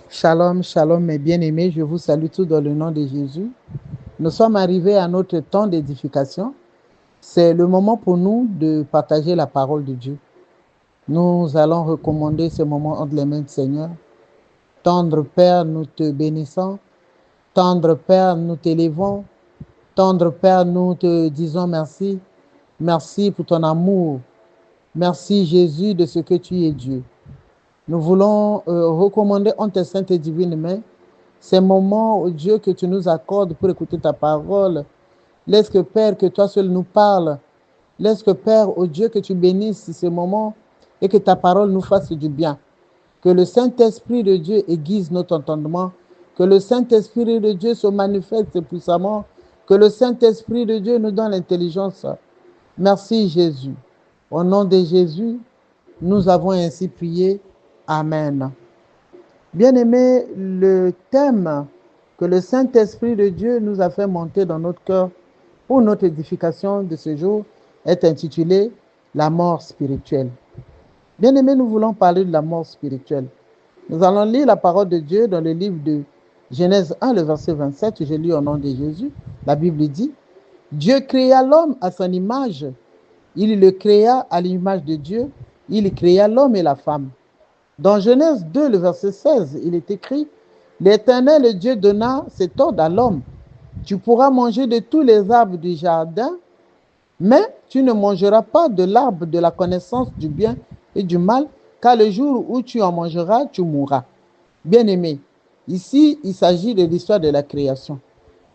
Shalom, shalom, mes bien-aimés, je vous salue tous dans le nom de Jésus. Nous sommes arrivés à notre temps d'édification. C'est le moment pour nous de partager la parole de Dieu. Nous allons recommander ce moment entre les mains du Seigneur. Tendre Père, nous te bénissons. Tendre Père, nous t'élevons. Tendre Père, nous te disons merci. Merci pour ton amour. Merci Jésus de ce que tu es Dieu. Nous voulons recommander en tes saintes et divines mains ces moments, oh Dieu, que tu nous accordes pour écouter ta parole. Laisse que, Père, que toi seul nous parle. Laisse que, Père, oh Dieu, que tu bénisses ces moments et que ta parole nous fasse du bien. Que le Saint-Esprit de Dieu aiguise notre entendement. Que le Saint-Esprit de Dieu se manifeste puissamment. Que le Saint-Esprit de Dieu nous donne l'intelligence. Merci, Jésus. Au nom de Jésus, nous avons ainsi prié. Amen. Bien-aimés, le thème que le Saint-Esprit de Dieu nous a fait monter dans notre cœur pour notre édification de ce jour est intitulé La mort spirituelle. Bien-aimés, nous voulons parler de la mort spirituelle. Nous allons lire la parole de Dieu dans le livre de Genèse 1, le verset 27, je lis au nom de Jésus. La Bible dit, Dieu créa l'homme à son image. Il le créa à l'image de Dieu. Il créa l'homme et la femme. Dans Genèse 2, le verset 16, il est écrit, l'Éternel Dieu donna cet ordre à l'homme. Tu pourras manger de tous les arbres du jardin, mais tu ne mangeras pas de l'arbre de la connaissance du bien et du mal, car le jour où tu en mangeras, tu mourras. Bien-aimé, ici, il s'agit de l'histoire de la création.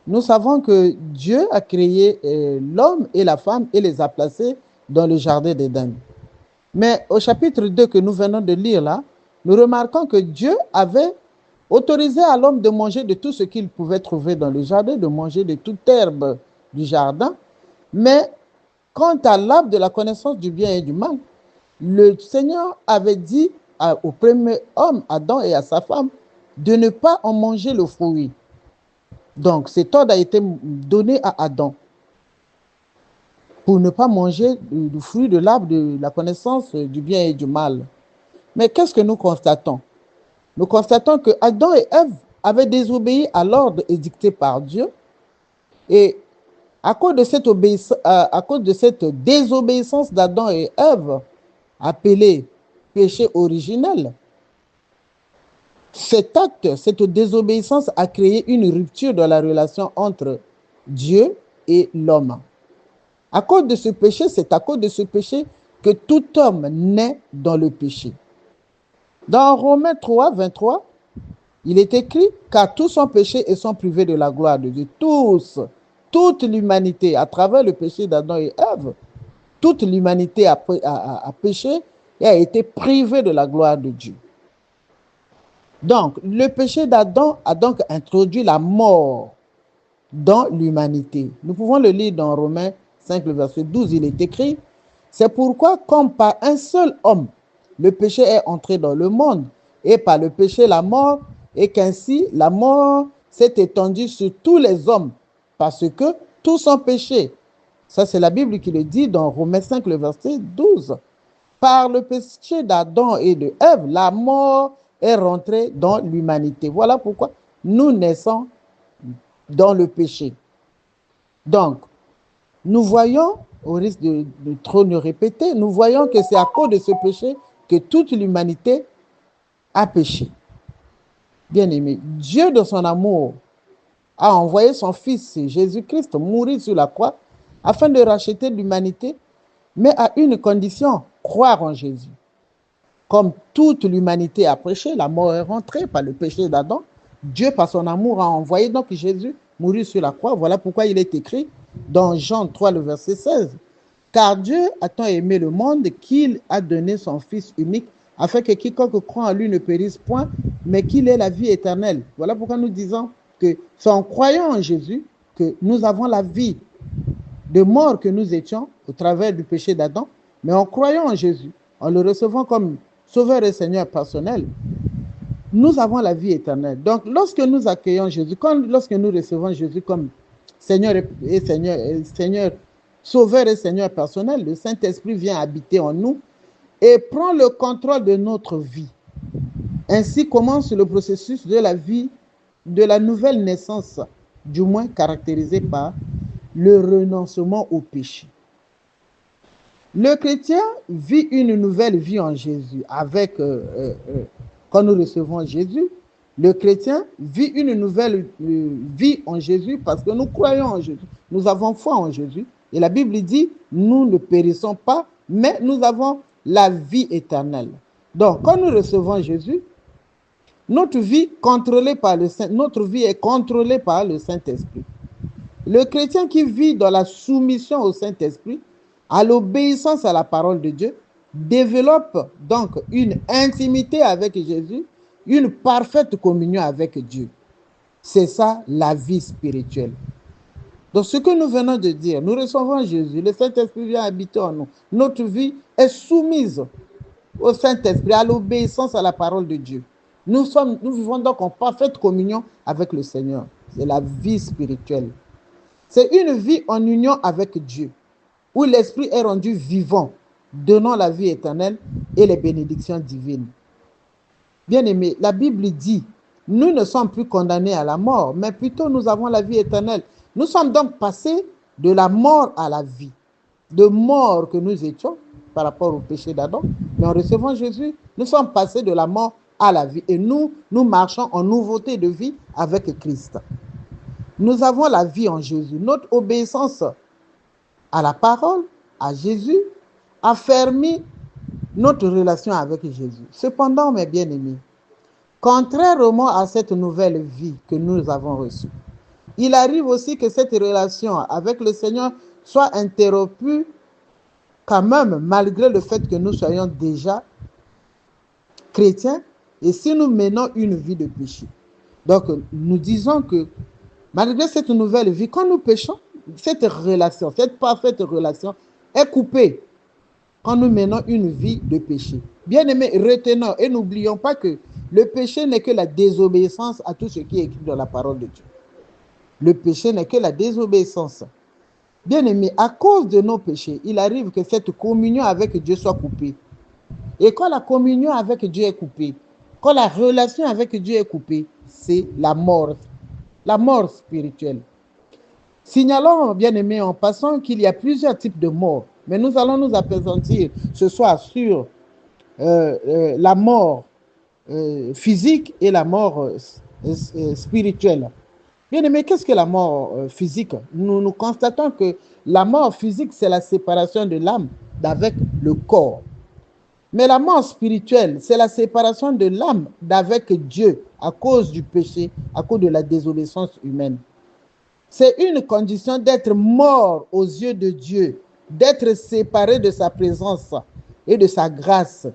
Nous savons que Dieu a créé l'homme et la femme et les a placés dans le jardin d'Éden. Mais au chapitre 2 que nous venons de lire là, nous remarquons que Dieu avait autorisé à l'homme de manger de tout ce qu'il pouvait trouver dans le jardin, de manger de toute herbe du jardin. Mais quant à l'arbre de la connaissance du bien et du mal, le Seigneur avait dit au premier homme, Adam, et à sa femme, de ne pas en manger le fruit. Donc, cet ordre a été donné à Adam pour ne pas manger du fruit de l'arbre de la connaissance du bien et du mal. Mais qu'est-ce que nous constatons? Nous constatons que Adam et Ève avaient désobéi à l'ordre édicté par Dieu et à cause de cette désobéissance d'Adam et Ève, appelée péché originel, cet acte, cette désobéissance a créé une rupture dans la relation entre Dieu et l'homme. À cause de ce péché, c'est à cause de ce péché que tout homme naît dans le péché. Dans Romains 3, 23, il est écrit, car tous sont péchés et sont privés de la gloire de Dieu. Tous, toute l'humanité, à travers le péché d'Adam et Ève, toute l'humanité a péché et a été privée de la gloire de Dieu. Donc, le péché d'Adam a donc introduit la mort dans l'humanité. Nous pouvons le lire dans Romains 5, le verset 12, il est écrit, c'est pourquoi, comme par un seul homme, le péché est entré dans le monde, et par le péché la mort, et qu'ainsi la mort s'est étendue sur tous les hommes, parce que tous ont péché. Ça, c'est la Bible qui le dit dans Romains 5, le verset 12. Par le péché d'Adam et de Ève, la mort est rentrée dans l'humanité. Voilà pourquoi nous naissons dans le péché. Donc, nous voyons, au risque de trop nous répéter, nous voyons que c'est à cause de ce péché que toute l'humanité a péché. Bien-aimé, Dieu de son amour a envoyé son Fils Jésus-Christ mourir sur la croix afin de racheter l'humanité, mais à une condition, croire en Jésus. Comme toute l'humanité a péché, la mort est rentrée par le péché d'Adam. Dieu, par son amour, a envoyé donc Jésus mourir sur la croix. Voilà pourquoi il est écrit dans Jean 3, le verset 16. Car Dieu a tant aimé le monde qu'il a donné son Fils unique, afin que quiconque croit en lui ne périsse point, mais qu'il ait la vie éternelle. Voilà pourquoi nous disons que c'est en croyant en Jésus que nous avons la vie de mort que nous étions au travers du péché d'Adam, mais en croyant en Jésus, en le recevant comme Sauveur et Seigneur personnel, nous avons la vie éternelle. Donc, lorsque nous accueillons Jésus, lorsque nous recevons Jésus comme Seigneur et Seigneur, Sauveur et Seigneur personnel, le Saint-Esprit vient habiter en nous et prend le contrôle de notre vie. Ainsi commence le processus de la vie, de la nouvelle naissance, du moins caractérisé par le renoncement au péché. Le chrétien vit une nouvelle vie en Jésus. Quand nous recevons Jésus, le chrétien vit une nouvelle vie en Jésus parce que nous croyons en Jésus. Nous avons foi en Jésus. Et la Bible dit, nous ne périssons pas, mais nous avons la vie éternelle. Donc, quand nous recevons Jésus, notre vie est contrôlée par le Saint-Esprit. Le chrétien qui vit dans la soumission au Saint-Esprit, à l'obéissance à la parole de Dieu, développe donc une intimité avec Jésus, une parfaite communion avec Dieu. C'est ça la vie spirituelle. Donc ce que nous venons de dire, nous recevons Jésus, le Saint-Esprit vient habiter en nous. Notre vie est soumise au Saint-Esprit, à l'obéissance à la parole de Dieu. Nous vivons donc en parfaite communion avec le Seigneur. C'est la vie spirituelle. C'est une vie en union avec Dieu, où l'Esprit est rendu vivant, donnant la vie éternelle et les bénédictions divines. Bien-aimés, la Bible dit, nous ne sommes plus condamnés à la mort, mais plutôt nous avons la vie éternelle. Nous sommes donc passés de la mort à la vie, de mort que nous étions par rapport au péché d'Adam, mais en recevant Jésus, nous sommes passés de la mort à la vie et nous marchons en nouveauté de vie avec Christ. Nous avons la vie en Jésus. Notre obéissance à la parole, à Jésus, a fermé notre relation avec Jésus. Cependant, mes bien-aimés, contrairement à cette nouvelle vie que nous avons reçue, il arrive aussi que cette relation avec le Seigneur soit interrompue quand même, malgré le fait que nous soyons déjà chrétiens et si nous menons une vie de péché. Donc, nous disons que malgré cette nouvelle vie, quand nous péchons, cette relation, cette parfaite relation est coupée quand nous menons une vie de péché. Bien-aimés, retenons et n'oublions pas que le péché n'est que la désobéissance à tout ce qui est écrit dans la parole de Dieu. Le péché n'est que la désobéissance. Bien-aimés, à cause de nos péchés, il arrive que cette communion avec Dieu soit coupée. Et quand la communion avec Dieu est coupée, quand la relation avec Dieu est coupée, c'est la mort spirituelle. Signalons, bien-aimés, en passant qu'il y a plusieurs types de morts, mais nous allons nous appesantir ce soir sur la mort physique et la mort spirituelle. Bien-aimés, qu'est-ce que la mort physique? Nous constatons que la mort physique, c'est la séparation de l'âme d'avec le corps. Mais la mort spirituelle, c'est la séparation de l'âme d'avec Dieu à cause du péché, à cause de la désobéissance humaine. C'est une condition d'être mort aux yeux de Dieu, d'être séparé de sa présence et de sa grâce.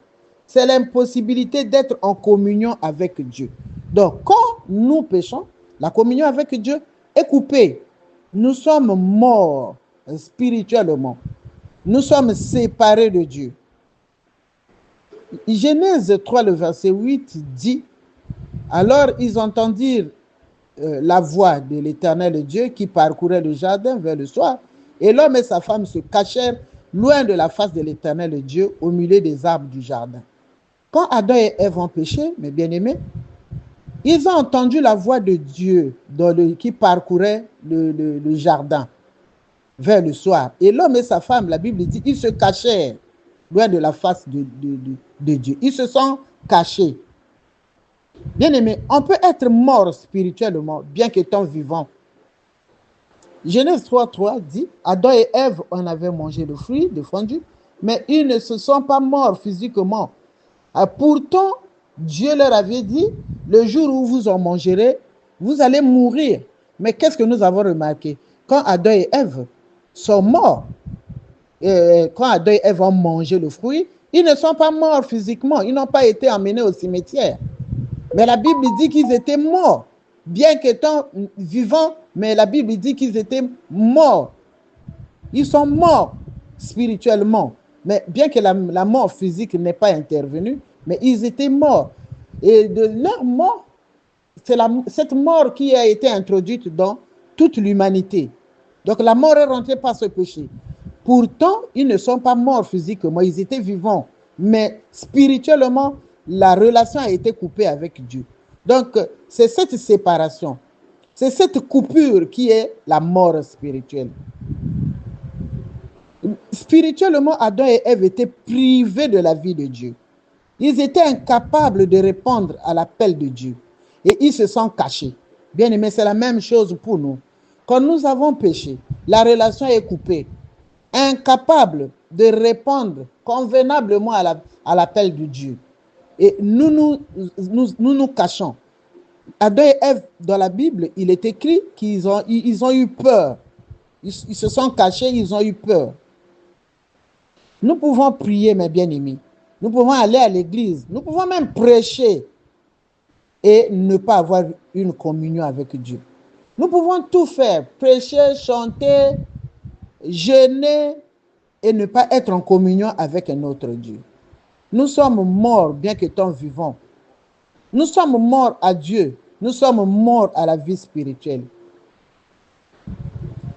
C'est l'impossibilité d'être en communion avec Dieu. Donc, quand nous péchons, la communion avec Dieu est coupée. Nous sommes morts spirituellement. Nous sommes séparés de Dieu. Genèse 3, le verset 8 dit, « Alors ils entendirent la voix de l'Éternel Dieu qui parcourait le jardin vers le soir, et l'homme et sa femme se cachèrent loin de la face de l'Éternel Dieu au milieu des arbres du jardin. » Quand Adam et Ève ont péché, mes bien-aimés, ils ont entendu la voix de Dieu qui parcourait le jardin vers le soir. Et l'homme et sa femme, la Bible dit, ils se cachèrent loin de la face de Dieu. Ils se sont cachés. Bien-aimés, on peut être mort spirituellement, bien qu'étant vivant. Genèse 3:3 dit, Adam et Ève en avaient mangé le fruit défendu, mais ils ne se sont pas morts physiquement. Pourtant, Dieu leur avait dit, le jour où vous en mangerez, vous allez mourir. Mais qu'est-ce que nous avons remarqué? Quand Adam et Ève sont morts, quand Adam et Ève ont mangé le fruit, ils ne sont pas morts physiquement, ils n'ont pas été emmenés au cimetière. Mais la Bible dit qu'ils étaient morts, bien qu'étant vivants, mais la Bible dit qu'ils étaient morts. Ils sont morts spirituellement, mais bien que la mort physique n'ait pas intervenu, mais ils étaient morts. Et de leur mort, c'est cette mort qui a été introduite dans toute l'humanité. Donc la mort est rentrée par ce péché. Pourtant, ils ne sont pas morts physiquement, ils étaient vivants. Mais spirituellement, la relation a été coupée avec Dieu. Donc, c'est cette séparation, c'est cette coupure qui est la mort spirituelle. Spirituellement, Adam et Ève étaient privés de la vie de Dieu. Ils étaient incapables de répondre à l'appel de Dieu. Et ils se sont cachés. Bien aimé, c'est la même chose pour nous. Quand nous avons péché, la relation est coupée. Incapable de répondre convenablement à l'appel de Dieu. Et nous cachons. Adam et Ève, dans la Bible, il est écrit qu'ils ont eu peur. Ils se sont cachés, ils ont eu peur. Nous pouvons prier, mes bien-aimés. Nous pouvons aller à l'église. Nous pouvons même prêcher et ne pas avoir une communion avec Dieu. Nous pouvons tout faire, prêcher, chanter, jeûner et ne pas être en communion avec un autre Dieu. Nous sommes morts bien qu'étant vivants. Nous sommes morts à Dieu. Nous sommes morts à la vie spirituelle.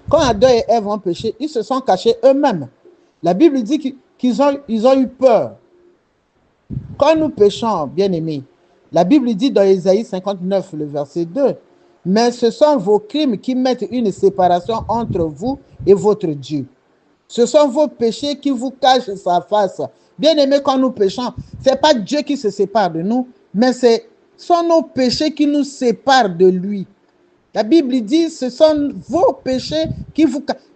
Quand Adam et Ève ont péché, ils se sont cachés eux-mêmes. La Bible dit qu'ils ont eu peur. Quand nous péchons, bien-aimés, la Bible dit dans Ésaïe 59, le verset 2, « Mais ce sont vos crimes qui mettent une séparation entre vous et votre Dieu. Ce sont vos péchés qui vous cachent sa face. » Bien-aimés, quand nous péchons, ce n'est pas Dieu qui se sépare de nous, mais ce sont nos péchés qui nous séparent de lui. La Bible dit, ce sont vos péchés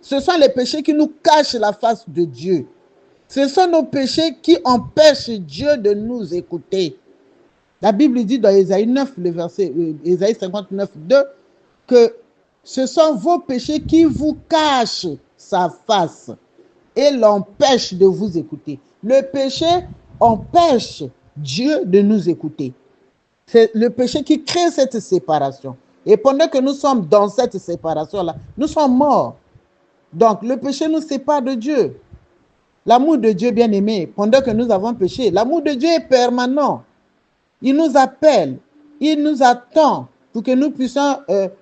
ce sont les péchés qui nous cachent la face de Dieu. Ce sont nos péchés qui empêchent Dieu de nous écouter. La Bible dit dans Ésaïe 9, le verset, Ésaïe 59, 2, que ce sont vos péchés qui vous cachent sa face et l'empêchent de vous écouter. Le péché empêche Dieu de nous écouter. C'est le péché qui crée cette séparation. Et pendant que nous sommes dans cette séparation-là, nous sommes morts. Donc, le péché nous sépare de Dieu. L'amour de Dieu, bien-aimé, pendant que nous avons péché, l'amour de Dieu est permanent. Il nous appelle, il nous attend pour que nous puissions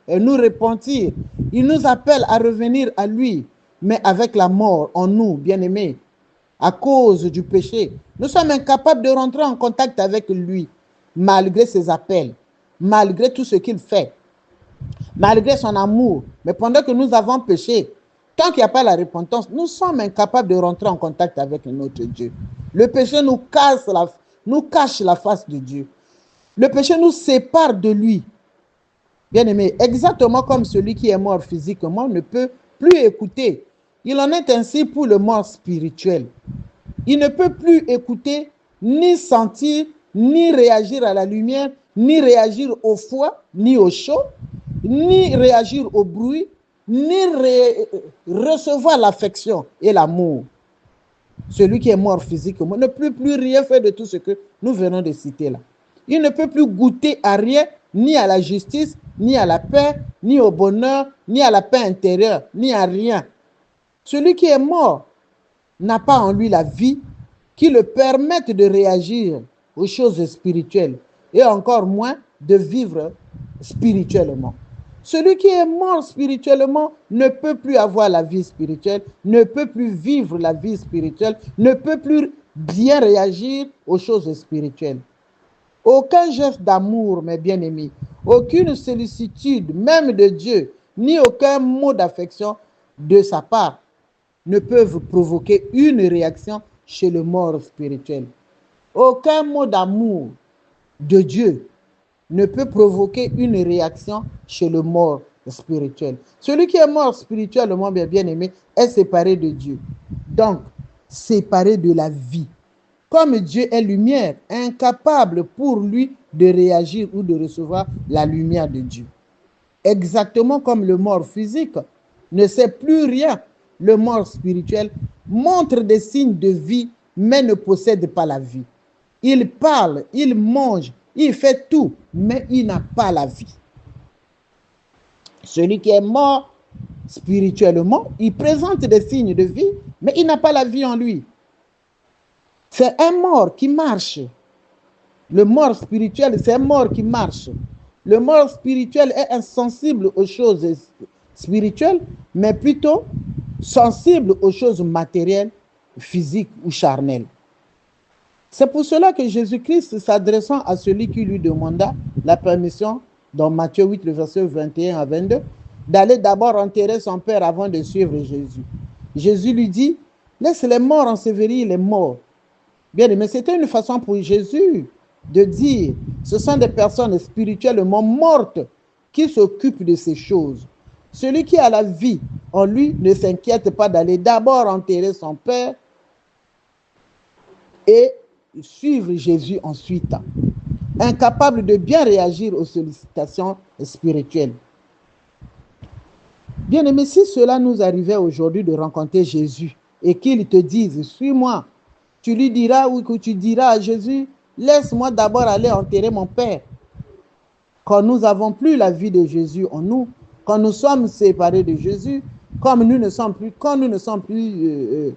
nous repentir. Il nous appelle à revenir à lui, mais avec la mort en nous, bien-aimés, à cause du péché. Nous sommes incapables de rentrer en contact avec lui, malgré ses appels, malgré tout ce qu'il fait, malgré son amour. Mais pendant que nous avons péché, tant qu'il n'y a pas la repentance, nous sommes incapables de rentrer en contact avec notre Dieu. Le péché nous cache la face de Dieu. Le péché nous sépare de lui. Bien-aimé, exactement comme celui qui est mort physiquement ne peut plus écouter. Il en est ainsi pour le mort spirituel. Il ne peut plus écouter, ni sentir, ni réagir à la lumière, ni réagir au froid, ni au chaud, ni réagir au bruit, ni recevoir l'affection et l'amour. Celui qui est mort physiquement ne peut plus rien faire de tout ce que nous venons de citer là. Il ne peut plus goûter à rien, ni à la justice, ni à la paix, ni au bonheur, ni à la paix intérieure, ni à rien. Celui qui est mort n'a pas en lui la vie qui le permette de réagir aux choses spirituelles et encore moins de vivre spirituellement. Celui qui est mort spirituellement ne peut plus avoir la vie spirituelle, ne peut plus vivre la vie spirituelle, ne peut plus bien réagir aux choses spirituelles. Aucun geste d'amour, mes bien-aimés, aucune sollicitude, même de Dieu, ni aucun mot d'affection de sa part ne peuvent provoquer une réaction chez le mort spirituel. Aucun mot d'amour de Dieu ne peut provoquer une réaction chez le mort spirituel. Celui qui est mort spirituellement, bien-aimé, est séparé de Dieu. Donc, séparé de la vie. Comme Dieu est lumière, incapable pour lui de réagir ou de recevoir la lumière de Dieu. Exactement comme le mort physique ne sait plus rien, le mort spirituel montre des signes de vie, mais ne possède pas la vie. Il parle, il mange, il fait tout, mais il n'a pas la vie. Celui qui est mort spirituellement, il présente des signes de vie, mais il n'a pas la vie en lui. C'est un mort qui marche. Le mort spirituel, c'est un mort qui marche. Le mort spirituel est insensible aux choses spirituelles, mais plutôt sensible aux choses matérielles, physiques ou charnelles. C'est pour cela que Jésus-Christ, s'adressant à celui qui lui demanda la permission, dans Matthieu 8, le verset 21 à 22, d'aller d'abord enterrer son père avant de suivre Jésus. Jésus lui dit, laisse les morts ensevelir les morts. Bien aimé, c'était une façon pour Jésus de dire, ce sont des personnes spirituellement mortes qui s'occupent de ces choses. Celui qui a la vie en lui ne s'inquiète pas d'aller d'abord enterrer son père et suivre Jésus ensuite, incapable de bien réagir aux sollicitations spirituelles. Bien aimé, si cela nous arrivait aujourd'hui de rencontrer Jésus et qu'il te dise, suis-moi, tu lui diras ou que tu diras à Jésus, laisse-moi d'abord aller enterrer mon père. Quand nous n'avons plus la vie de Jésus en nous, quand nous sommes séparés de Jésus, comme nous ne sommes plus, quand nous ne sommes plus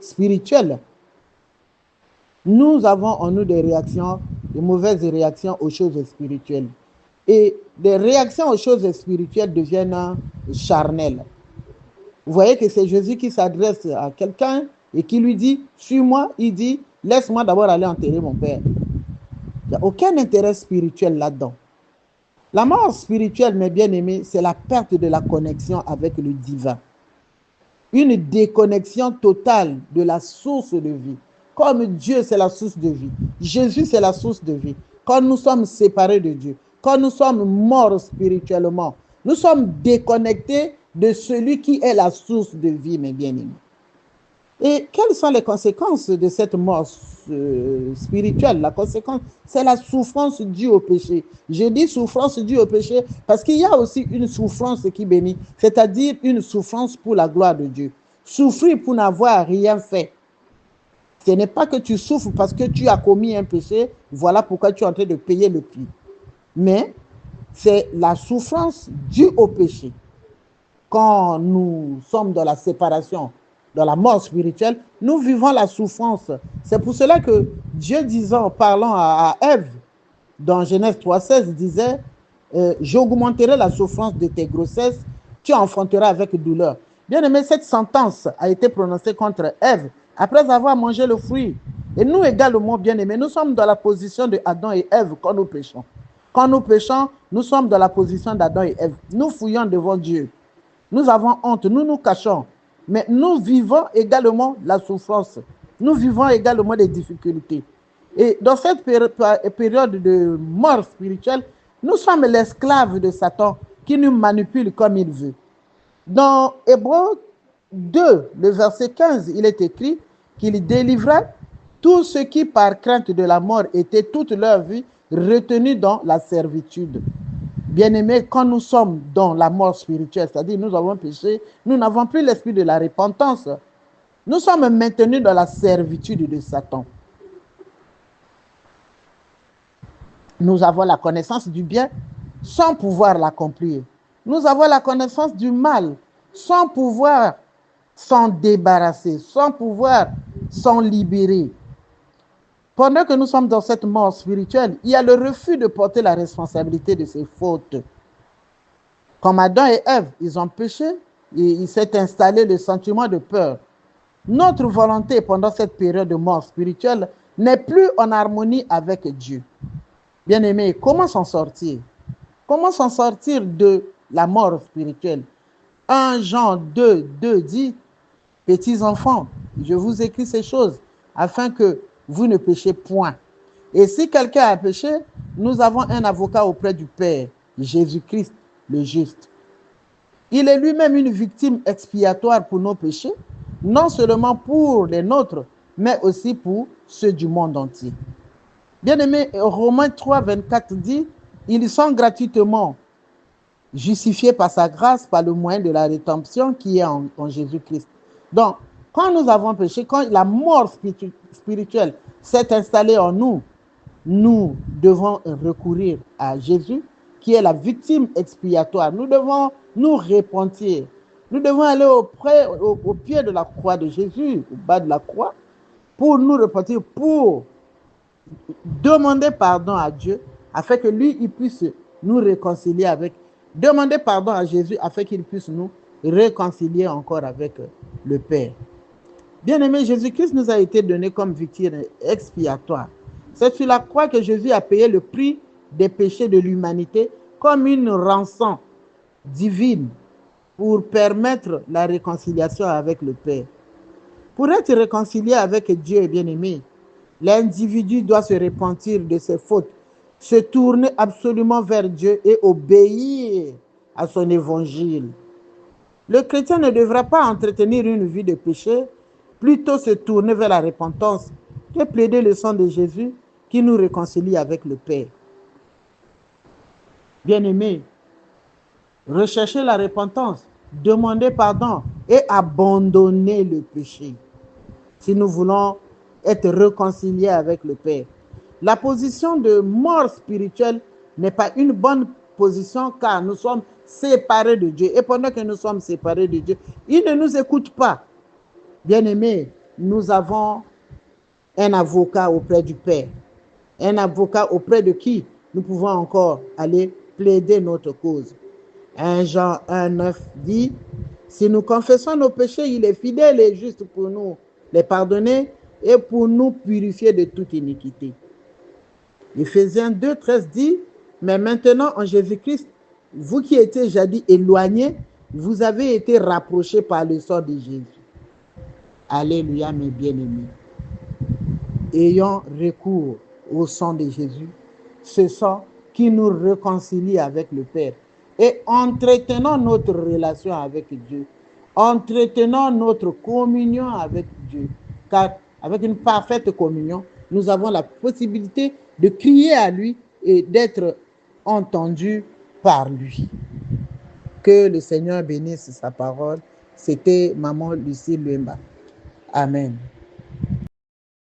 spirituels, nous avons en nous des réactions, des mauvaises réactions aux choses spirituelles. Et des réactions aux choses spirituelles deviennent charnelles. Vous voyez que c'est Jésus qui s'adresse à quelqu'un et qui lui dit, suis-moi, il dit, laisse-moi d'abord aller enterrer mon père. Il n'y a aucun intérêt spirituel là-dedans. La mort spirituelle, mes bien-aimés, c'est la perte de la connexion avec le divin. Une déconnexion totale de la source de vie. Comme Dieu, c'est la source de vie. Jésus, c'est la source de vie. Quand nous sommes séparés de Dieu, quand nous sommes morts spirituellement, nous sommes déconnectés de celui qui est la source de vie, mes bien-aimés. Et quelles sont les conséquences de cette mort spirituelle? La conséquence, c'est la souffrance due au péché. Je dis souffrance due au péché parce qu'il y a aussi une souffrance qui bénit, c'est-à-dire une souffrance pour la gloire de Dieu. Souffrir pour n'avoir rien fait. Ce n'est pas que tu souffres parce que tu as commis un péché, voilà pourquoi tu es en train de payer le prix. Mais c'est la souffrance due au péché. Quand nous sommes dans la séparation, dans la mort spirituelle, nous vivons la souffrance. C'est pour cela que Dieu disant, parlant à Ève, dans Genèse 3,16, disait, j'augmenterai la souffrance de tes grossesses, tu enfanteras avec douleur. Bien aimé, cette sentence a été prononcée contre Ève après avoir mangé le fruit. Et nous également, bien aimés, nous sommes dans la position de Adam et Ève quand nous péchons. Quand nous péchons, nous sommes dans la position d'Adam et Ève. Nous fouillons devant Dieu. Nous avons honte, nous nous cachons. Mais nous vivons également la souffrance. Nous vivons également des difficultés. Et dans cette période de mort spirituelle, nous sommes l'esclave de Satan qui nous manipule comme il veut. Dans Hébreux 2, le verset 15, il est écrit qu'il délivra tous ceux qui, par crainte de la mort, étaient toute leur vie retenus dans la servitude. Bien-aimés, quand nous sommes dans la mort spirituelle, c'est-à-dire nous avons péché, nous n'avons plus l'esprit de la repentance. Nous sommes maintenus dans la servitude de Satan. Nous avons la connaissance du bien sans pouvoir l'accomplir. Nous avons la connaissance du mal sans pouvoir s'en débarrasser, sans pouvoir s'en libérer. Pendant que nous sommes dans cette mort spirituelle, il y a le refus de porter la responsabilité de ses fautes. Comme Adam et Ève, ils ont péché, et il s'est installé le sentiment de peur. Notre volonté pendant cette période de mort spirituelle n'est plus en harmonie avec Dieu. Bien-aimés, comment s'en sortir? Comment s'en sortir de la mort spirituelle? 1 Jean 2, 2 dit, « Petits enfants, je vous écris ces choses afin que vous ne péchez point. Et si quelqu'un a péché, nous avons un avocat auprès du Père, Jésus-Christ, le juste. Il est lui-même une victime expiatoire pour nos péchés, non seulement pour les nôtres, mais aussi pour ceux du monde entier. » Bien-aimé, Romains 3, 24 dit, « Ils sont gratuitement justifiés par sa grâce, par le moyen de la rédemption qui est en Jésus-Christ. » Donc, quand nous avons péché, quand la mort spirituelle s'est installée en nous, nous devons recourir à Jésus, qui est la victime expiatoire. Nous devons nous repentir. Nous devons aller au pied de la croix de Jésus, au bas de la croix, pour nous repentir, pour demander pardon à Dieu, afin que lui, il puisse nous réconcilier avec. Demander pardon à Jésus, afin qu'il puisse nous réconcilier encore avec le Père. Bien-aimé, Jésus-Christ nous a été donné comme victime expiatoire. C'est sur la croix que Jésus a payé le prix des péchés de l'humanité comme une rançon divine pour permettre la réconciliation avec le Père. Pour être réconcilié avec Dieu, bien-aimé, l'individu doit se repentir de ses fautes, se tourner absolument vers Dieu et obéir à son évangile. Le chrétien ne devra pas entretenir une vie de péché, plutôt se tourner vers la repentance que plaider le sang de Jésus qui nous réconcilie avec le Père. Bien-aimé, recherchez la repentance, demandez pardon et abandonnez le péché si nous voulons être réconciliés avec le Père. La position de mort spirituelle n'est pas une bonne position car nous sommes séparés de Dieu. Et pendant que nous sommes séparés de Dieu, il ne nous écoute pas. Bien-aimés, nous avons un avocat auprès du Père. Un avocat auprès de qui nous pouvons encore aller plaider notre cause. 1 Jean 1,9 dit, si nous confessons nos péchés, il est fidèle et juste pour nous les pardonner et pour nous purifier de toute iniquité. Éphésiens 2,13 dit, mais maintenant en Jésus-Christ, vous qui étiez jadis éloignés, vous avez été rapprochés par le sang de Jésus. Alléluia, mes bien-aimés. Ayons recours au sang de Jésus, ce sang qui nous réconcilie avec le Père. Et entretenons notre relation avec Dieu. Entretenons notre communion avec Dieu. Car avec une parfaite communion, nous avons la possibilité de crier à lui et d'être entendus par lui. Que le Seigneur bénisse sa parole. C'était Maman Lucie Luemba. Amen.